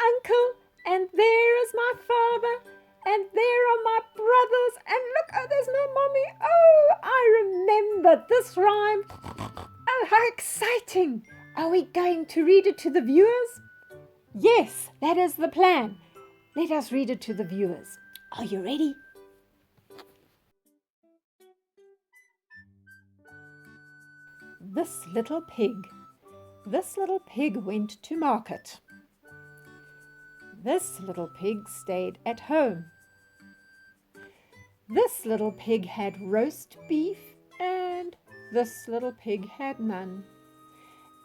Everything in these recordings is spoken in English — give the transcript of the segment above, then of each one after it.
uncle, and there is my father, and there are my brothers, and look, oh, there's my mommy. Oh, I remember this rhyme. Oh, how exciting. Are we going to read it to the viewers? Yes, that is the plan. Let us read it to the viewers. Are you ready? This little pig went to market. This little pig stayed at home. This little pig had roast beef, and this little pig had none.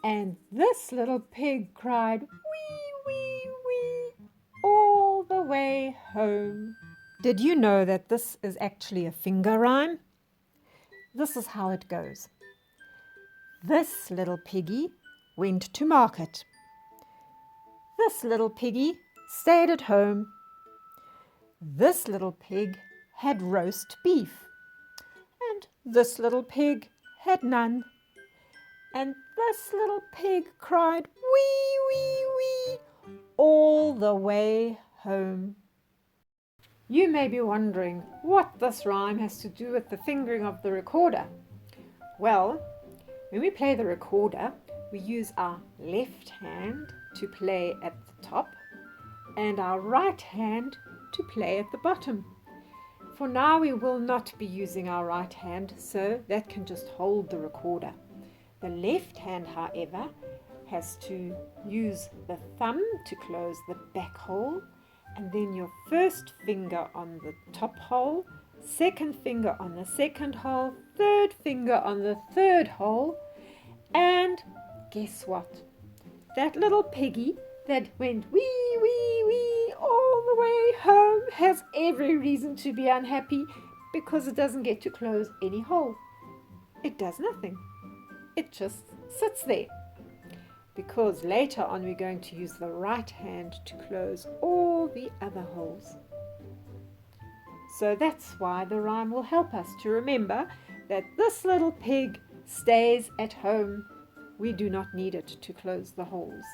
And this little pig cried, wee, wee, wee, all the way home. Did you know that this is actually a finger rhyme? This is how it goes. This little piggy went to market. This little piggy stayed at home. This little pig had roast beef, and this little pig had none. And this little pig cried, wee, wee, wee, all the way home. You may be wondering what this rhyme has to do with the fingering of the recorder. Well, when we play the recorder, we use our left hand to play at the top and our right hand to play at the bottom. For now, we will not be using our right hand, so that can just hold the recorder. The left hand, however, has to use the thumb to close the back hole, and then your first finger on the top hole, second finger on the second hole, third finger on the third hole, and guess what? That little piggy that went wee, wee, wee all the way home has every reason to be unhappy because it doesn't get to close any hole. It does nothing. It just sits there. Because later on we're going to use the right hand to close all the other holes. So that's why the rhyme will help us to remember that this little pig stays at home. We do not need it to close the holes.